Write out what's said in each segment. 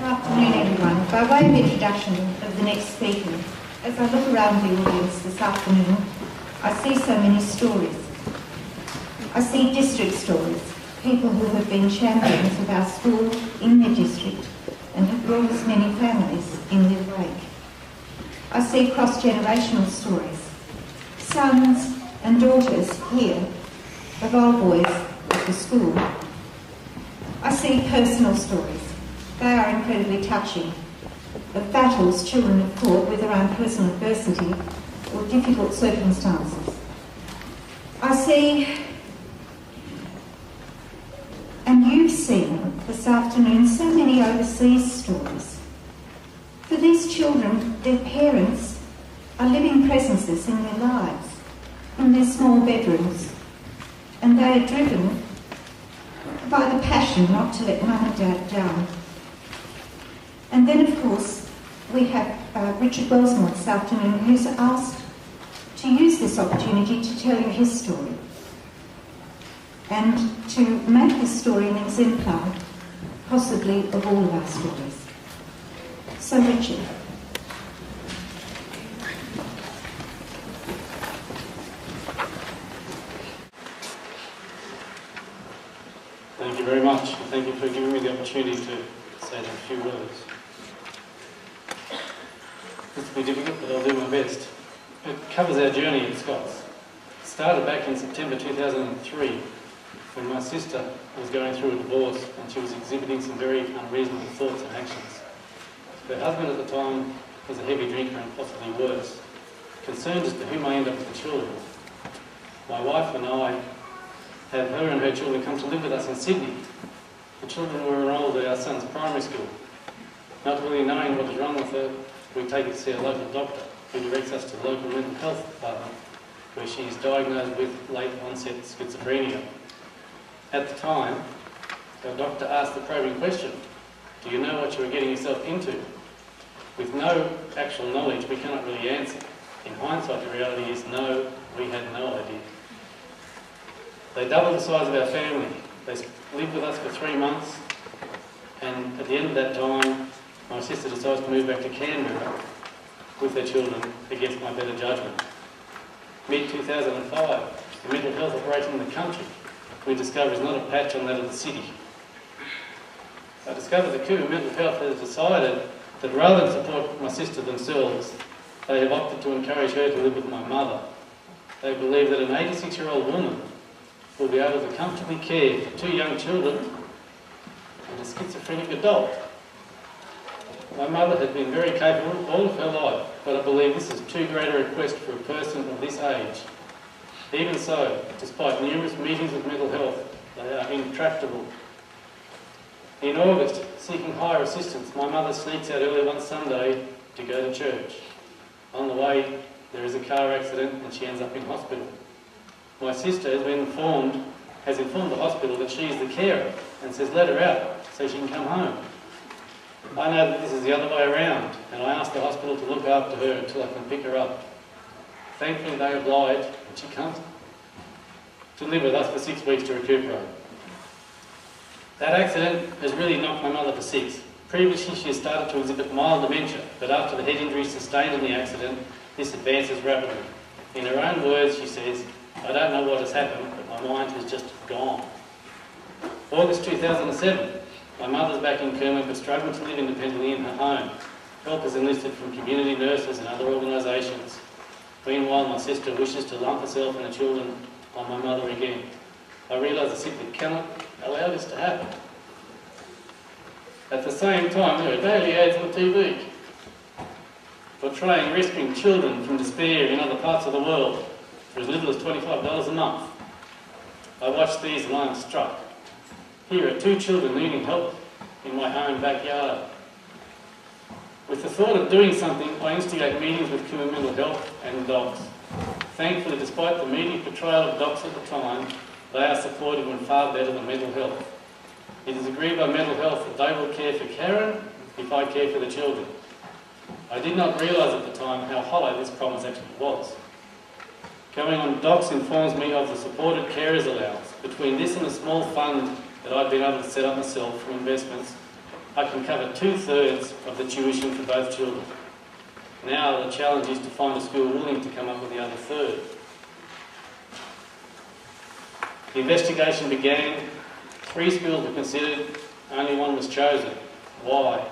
Good afternoon, everyone. By way of introduction of the next speaker, as I look around the audience this afternoon, I see so many stories. I see district stories, people who have been champions of our school in their district and have brought us many families in their wake. I see cross-generational stories, sons and daughters here of old boys at the school. I see personal stories. They are incredibly touching, of battles children have fought with their own personal adversity or difficult circumstances. I see, and you've seen this afternoon, so many overseas stories. For these children, their parents are living presences in their lives, in their small bedrooms, and they are driven by the passion not to let mum and dad down. And then, of course, we have Richard Wellsmore this afternoon, who's asked to use this opportunity to tell you his story and to make this story an exemplar, possibly, of all of our stories. So, Richard. Thank you very much, and thank you for giving me the opportunity to say a few words. This will be difficult, but I'll do my best. It covers our journey at Scots. It started back in September 2003, when my sister was going through a divorce and she was exhibiting some very unreasonable thoughts and actions. Her husband at the time was a heavy drinker and possibly worse. Concerned as to who may end up with the children, my wife and I had her and her children come to live with us in Sydney. The children were enrolled at our son's primary school. Not really knowing what was wrong with her, we take her to see a local doctor who directs us to the local mental health department where she is diagnosed with late onset schizophrenia. At the time, our doctor asked the probing question, do you know what you are getting yourself into? With no actual knowledge, we cannot really answer. In hindsight, the reality is no, we had no idea. They doubled the size of our family. They lived with us for 3 months, and at the end of that time, my sister decides to move back to Canberra with their children against my better judgment. Mid-2005, the mental health operation in the country we discover is not a patch on that of the city. I discovered the Cougar Mental Health has decided that rather than support my sister themselves, they have opted to encourage her to live with my mother. They believe that an 86-year-old woman will be able to comfortably care for 2 young children and a schizophrenic adult. My mother had been very capable all of her life, but I believe this is too great a request for a person of this age. Even so, despite numerous meetings with mental health, they are intractable. In August, seeking higher assistance, my mother sneaks out early one Sunday to go to church. On the way, there is a car accident and she ends up in hospital. My sister has informed the hospital that she is the carer and says let her out so she can come home. I know that this is the other way around, and I ask the hospital to look after her until I can pick her up. Thankfully they oblige, and she comes to live with us for 6 weeks to recuperate. That accident has really knocked my mother for 6. Previously she has started to exhibit mild dementia, but after the head injury sustained in the accident, this advances rapidly. In her own words, she says, I don't know what has happened, but my mind has just gone. August 2007, my mother's back in Kerma but struggling to live independently in her home. Help is enlisted from community nurses and other organisations. Meanwhile, my sister wishes to lump herself and the children on my mother again. I realise I simply cannot allow this to happen. At the same time, there are daily ads on TV portraying rescuing children from despair in other parts of the world for as little as $25 a month. I watch these and I am struck. Here are 2 children needing help in my own backyard. With the thought of doing something, I instigate meetings with Cougar Mental Health and docs. Thankfully, despite the media portrayal of docs at the time, they are supportive and far better than mental health. It is agreed by mental health that they will care for Karen if I care for the children. I did not realise at the time how hollow this promise actually was. Going on docs informs me of the supported carers allowance. Between this and a small fund that I've been able to set up myself for investments, I can cover 2/3 of the tuition for both children. Now the challenge is to find a school willing to come up with the other third. The investigation began, 3 schools were considered, only one was chosen. Why?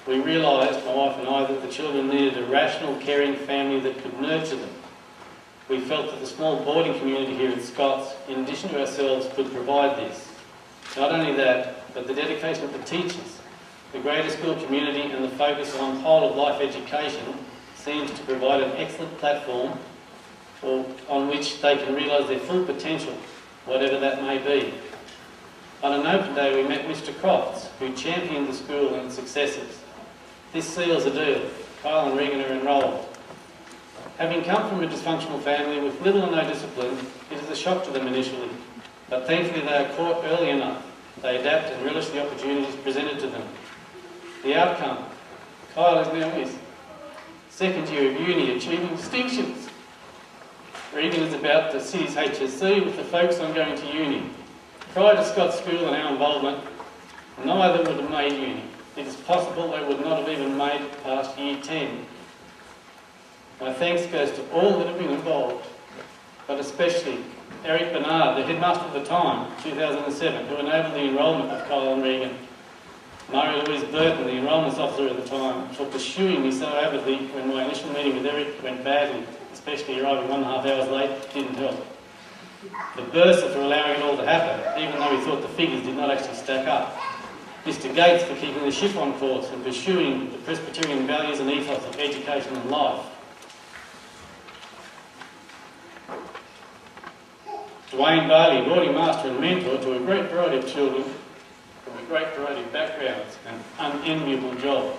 We realised, my wife and I, that the children needed a rational, caring family that could nurture them. We felt that the small boarding community here at Scott's, in addition to ourselves, could provide this. Not only that, but the dedication of the teachers, the greater school community and the focus on whole-of-life education seems to provide an excellent platform on which they can realise their full potential, whatever that may be. On an open day we met Mr Crofts, who championed the school and its successes. This seals the deal. Kyle and Regan are enrolled. Having come from a dysfunctional family with little or no discipline, it is a shock to them initially, but thankfully they are caught early enough. They adapt and relish the opportunities presented to them. The outcome, Kyle is now his second year of uni, achieving distinctions. Regan is about to sit his HSC with the focus on going to uni. Prior to Scott's school and our involvement, neither would have made uni. It is possible they would not have even made it past year 10. My thanks goes to all that have been involved, but especially Eric Bernard, the headmaster at the time, 2007, who enabled the enrolment of Kyle and Regan. Murray Louise Burton, the enrolments officer at the time, for pursuing me so avidly when my initial meeting with Eric went badly, especially arriving 1.5 hours late, didn't help. The bursar for allowing it all to happen, even though he thought the figures did not actually stack up. Mr Gates for keeping the ship on course and pursuing the Presbyterian values and ethos of education and life. Dwayne Bailey, boarding master and mentor to a great variety of children from a great variety of backgrounds, an unenviable job.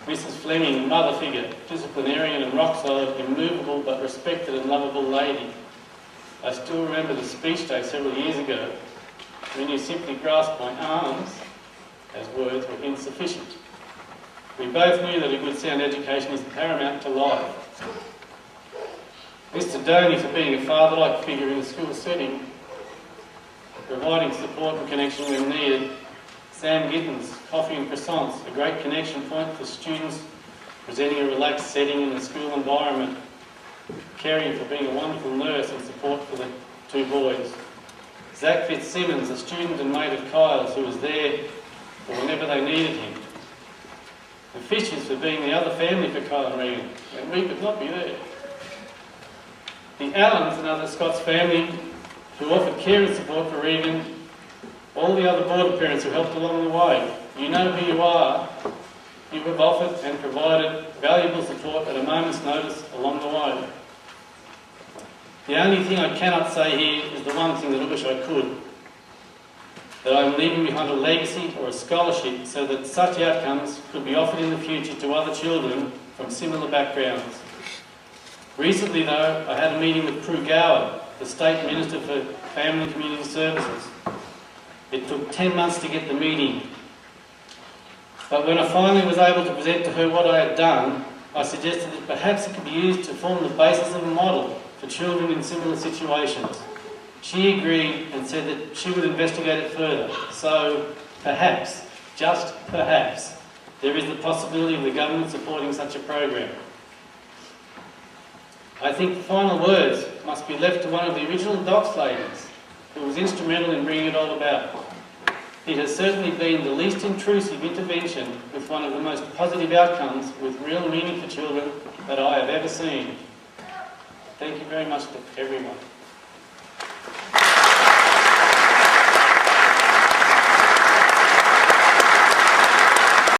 Mrs Fleming, mother figure, disciplinarian and rock solid, immovable but respected and lovable lady. I still remember the speech day several years ago when you simply grasped my arms as words were insufficient. We both knew that a good sound education is paramount to life. Mr Doney for being a father-like figure in a school setting, providing support and connection when needed. Sam Gittins, coffee and croissants, a great connection point for students, presenting a relaxed setting in the school environment. Kerry for being a wonderful nurse and support for the 2 boys. Zach Fitzsimmons, a student and mate of Kyle's who was there for whenever they needed him. The Fishers for being the other family for Kyle and Regan when we could not be there. The Allens, another Scott's family who offered care and support for Regan. All the other board parents who helped along the way. You know who you are. You have offered and provided valuable support at a moment's notice along the way. The only thing I cannot say here is the one thing that I wish I could. That I am leaving behind a legacy or a scholarship so that such outcomes could be offered in the future to other children from similar backgrounds. Recently though, I had a meeting with Prue Gower, the State Minister for Family and Community Services. It took 10 months to get the meeting. But when I finally was able to present to her what I had done, I suggested that perhaps it could be used to form the basis of a model for children in similar situations. She agreed and said that she would investigate it further. So perhaps, just perhaps, there is the possibility of the government supporting such a program. I think the final words must be left to one of the original DOCS ladies who was instrumental in bringing it all about. It has certainly been the least intrusive intervention with one of the most positive outcomes with real meaning for children that I have ever seen. Thank you very much to everyone.